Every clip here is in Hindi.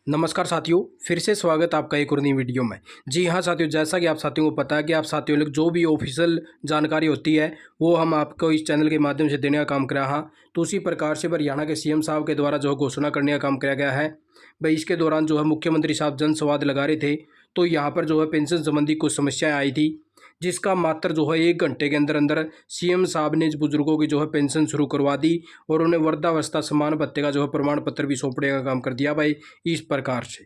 नमस्कार साथियों, फिर से स्वागत आपका एक और नई वीडियो में। जी हाँ साथियों, जैसा कि आप साथियों को पता है कि आप साथियों लोग जो भी ऑफिशियल जानकारी होती है वो हम आपको इस चैनल के माध्यम से देने का काम करा। हाँ, तो उसी प्रकार से हरियाणा के सीएम साहब के द्वारा जो है घोषणा करने का काम किया गया है। भाई इसके दौरान जो है मुख्यमंत्री साहब जनसंवाद लगा रहे थे, तो यहाँ पर जो है पेंशन संबंधी कुछ समस्याएं आई थी, जिसका मात्र जो है 1 घंटे के अंदर अंदर सीएम साहब ने इस बुजुर्गों की जो है पेंशन शुरू करवा दी और उन्हें वृद्धावस्था सम्मान भत्ते का जो है प्रमाण पत्र भी सौंपने का काम कर दिया भाई इस प्रकार से।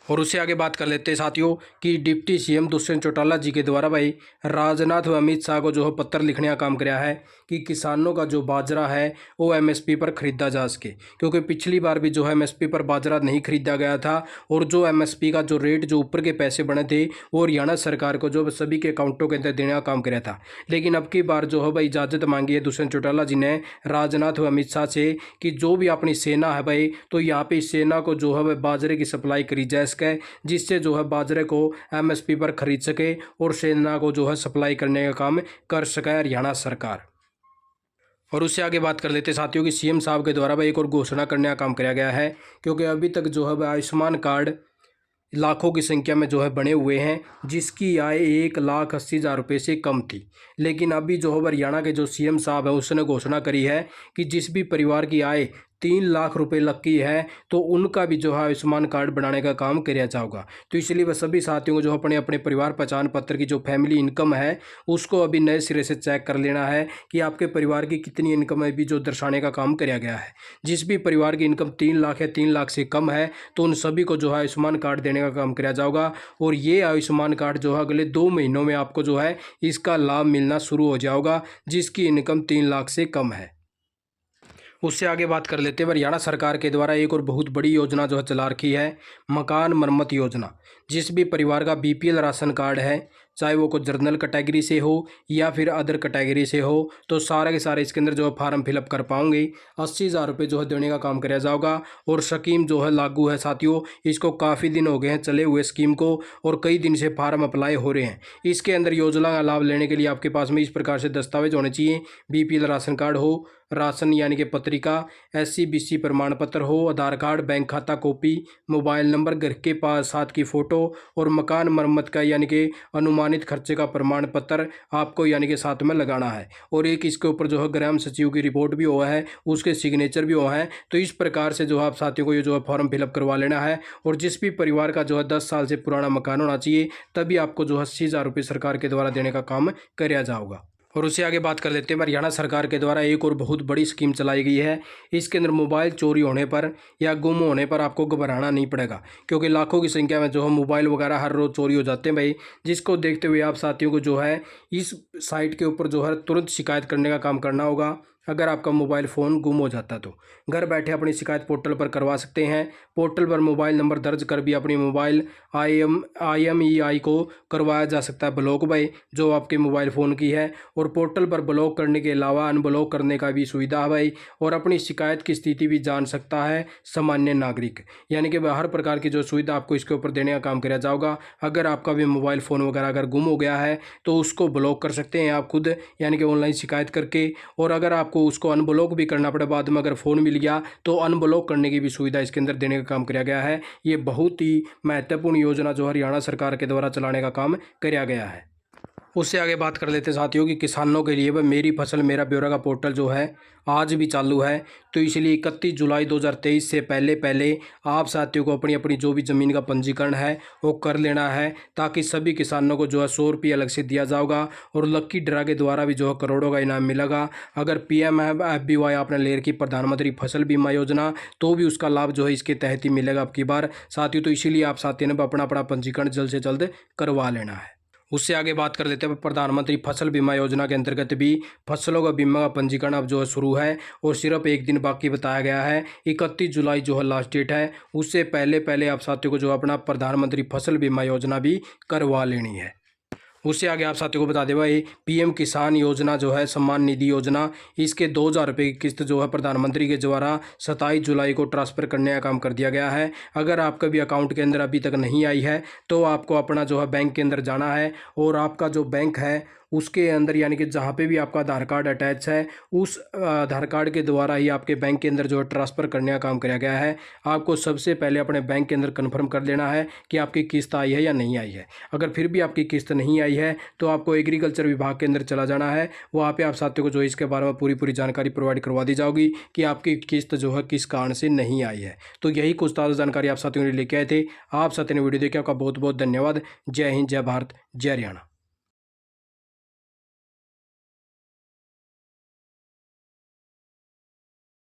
और उससे आगे बात कर लेते हैं साथियों कि डिप्टी सीएम दुष्यंत चौटाला जी के द्वारा भाई राजनाथ व अमित शाह को जो है पत्र लिखने का काम किया है कि किसानों का जो बाजरा है वो एमएसपी पर खरीदा जा सके, क्योंकि पिछली बार भी जो है एमएसपी पर बाजरा नहीं खरीदा गया था और जो एमएसपी का जो रेट जो ऊपर के पैसे बने थे वो हरियाणा सरकार को जो सभी के अकाउंटों के अंदर देने का काम किया था। लेकिन अब की बार जो है भाई इजाज़त मांगी है दुष्यंत चौटाला जी ने राजनाथ व अमित शाह से कि जो भी अपनी सेना है भाई, तो यहाँ पे इस सेना को जो है भाई बाजरे की सप्लाई करी जा सके, जिससे जो है बाजरे को एमएसपी पर खरीद सके और सेना को जो है सप्लाई करने का काम कर सके हरियाणा सरकार। और उससे आगे बात कर लेते साथियों कि सीएम साहब के द्वारा भाई एक और घोषणा करने का काम किया गया है, क्योंकि अभी तक जो है भाई आयुष्मान कार्ड लाखों की संख्या में जो है बने हुए हैं, जिसकी आय 1,80,000 रुपये से कम थी। लेकिन अभी जो है हरियाणा के जो सीएम साहब है उसने घोषणा करी है कि जिस भी परिवार की आय 3 लाख रुपए लकी है तो उनका भी जो है आयुष्मान कार्ड बनाने का काम किया जाएगा। तो इसलिए वह सभी साथियों को जो अपने अपने परिवार पहचान पत्र की जो फैमिली इनकम है उसको अभी नए सिरे से चेक कर लेना है कि आपके परिवार की कितनी इनकम है, भी जो दर्शाने का काम किया गया है। जिस भी परिवार की इनकम 3 लाख है, 3 लाख से कम है, तो उन सभी को जो है आयुष्मान कार्ड देने का काम किया जाएगा। और ये आयुष्मान कार्ड जो है अगले 2 महीनों में आपको जो है इसका लाभ मिलना शुरू हो जाएगा, जिसकी इनकम 3 लाख से कम है। उससे आगे बात कर लेते हैं हरियाणा सरकार के द्वारा एक और बहुत बड़ी योजना जो है चला रखी है, मकान मरम्मत योजना। जिस भी परिवार का बीपीएल राशन कार्ड है, चाहे वो कोई जनरल कैटेगरी से हो या फिर अदर कैटेगरी से हो, तो सारे के सारे इसके अंदर जो है फार्म फिलअप कर पाओगे। 80,000 रुपये जो है देने का काम किया जाएगा। और स्कीम जो है लागू है साथियों, इसको काफ़ी दिन हो गए हैं चले हुए स्कीम को और कई दिन से फार्म अप्लाई हो रहे हैं। इसके अंदर योजना का लाभ लेने के लिए आपके पास में इस प्रकार से दस्तावेज होने चाहिए। बीपीएल राशन कार्ड हो, राशन यानी कि पत्रिका, एससी बीसी प्रमाण पत्र हो, आधार कार्ड, बैंक खाता कॉपी, मोबाइल नंबर, घर के पास साथ की फ़ोटो और मकान मरम्मत का यानी कि अनुमानित खर्चे का प्रमाण पत्र आपको यानी कि साथ में लगाना है। और एक इसके ऊपर जो है ग्राम सचिव की रिपोर्ट भी हुआ है, उसके सिग्नेचर भी हुआ है। तो इस प्रकार से जो है आप साथियों को ये जो है फॉर्म फिलअप करवा लेना है। और जिस भी परिवार का जो है 10 साल से पुराना मकान होना चाहिए, तभी आपको जो है 80,000 रुपये सरकार के द्वारा देने का काम किया जाएगा। और उससे आगे बात कर लेते हैं हरियाणा सरकार के द्वारा एक और बहुत बड़ी स्कीम चलाई गई है। इसके अंदर मोबाइल चोरी होने पर या गुम होने पर आपको घबराना नहीं पड़ेगा, क्योंकि लाखों की संख्या में जो है मोबाइल वगैरह हर रोज़ चोरी हो जाते हैं भाई। जिसको देखते हुए आप साथियों को जो है इस साइट के ऊपर जो है तुरंत शिकायत करने का काम करना होगा। अगर आपका मोबाइल फ़ोन गुम हो जाता तो घर बैठे अपनी शिकायत पोर्टल पर करवा सकते हैं। पोर्टल पर मोबाइल नंबर दर्ज कर भी अपनी मोबाइल IMEI को करवाया जा सकता है ब्लॉक भाई, जो आपके मोबाइल फ़ोन की है। और पोर्टल पर ब्लॉक करने के अलावा अनब्लॉक करने का भी सुविधा है भाई। और अपनी शिकायत की स्थिति भी जान सकता है सामान्य नागरिक, यानी कि हर प्रकार की जो सुविधा आपको इसके ऊपर देने का काम किया जाएगा। अगर आपका भी मोबाइल फ़ोन वगैरह अगर गुम हो गया है तो उसको ब्लॉक कर सकते हैं आप खुद, यानी कि ऑनलाइन शिकायत करके। और अगर आपको उसको अनब्लॉक भी करना पड़े बाद में अगर फ़ोन मिल गया, तो अनब्लॉक करने की भी सुविधा इसके अंदर देने का काम किया गया है। ये बहुत ही महत्वपूर्ण योजना जो हरियाणा सरकार के द्वारा चलाने का काम किया गया है। उससे आगे बात कर लेते हैं साथियों कि किसानों के लिए वह मेरी फसल मेरा ब्यौरा का पोर्टल जो है आज भी चालू है। तो इसलिए 31 जुलाई 2023 से पहले पहले आप साथियों को अपनी अपनी जो भी ज़मीन का पंजीकरण है वो कर लेना है, ताकि सभी किसानों को जो है 100 रुपये अलग से दिया जाएगा। और लक्की ड्रा के द्वारा भी जो है करोड़ों का इनाम मिलेगा। अगर PMFBY आपने ले रखी प्रधानमंत्री फसल बीमा योजना, तो भी उसका लाभ जो है इसके तहत ही मिलेगा अब की बार साथियों। तो इसीलिए आप साथियों ने अपना अपना पंजीकरण जल्द से जल्द करवा लेना है। उससे आगे बात कर लेते हैं प्रधानमंत्री फसल बीमा योजना के अंतर्गत भी फसलों का बीमा का पंजीकरण अब जो है शुरू है। और सिर्फ एक दिन बाकी बताया गया है, 31 जुलाई जो है लास्ट डेट है। उससे पहले पहले आप साथियों को जो अपना प्रधानमंत्री फसल बीमा योजना भी करवा लेनी है। उससे आगे आप साथियों को बता दें भाई PM किसान योजना जो है सम्मान निधि योजना, इसके 2,000 रुपये की किस्त जो है प्रधानमंत्री के द्वारा 27 जुलाई को ट्रांसफ़र करने का काम कर दिया गया है। अगर आपका भी अकाउंट के अंदर अभी तक नहीं आई है तो आपको अपना जो है बैंक के अंदर जाना है और आपका जो बैंक है उसके अंदर यानी कि जहाँ पे भी आपका आधार कार्ड अटैच है उस आधार कार्ड के द्वारा ही आपके बैंक के अंदर जो है ट्रांसफ़र करने का काम किया गया है। आपको सबसे पहले अपने बैंक के अंदर कन्फर्म कर लेना है कि आपकी किस्त आई है या नहीं आई है। अगर फिर भी आपकी किस्त नहीं आई है तो आपको एग्रीकल्चर विभाग के अंदर चला जाना है। वहाँ पे आप साथियों को जो है इसके बारे में पूरी जानकारी प्रोवाइड करवा दी जाएगी कि आपकी किस्त जो है किस कारण से नहीं आई है। तो यही कुछ ताज़ा जानकारी आप साथियों ने लेके आए थे। आप साथियों ने वीडियो देखा, आपका बहुत बहुत धन्यवाद। जय हिंद, जय भारत, जय हरियाणा।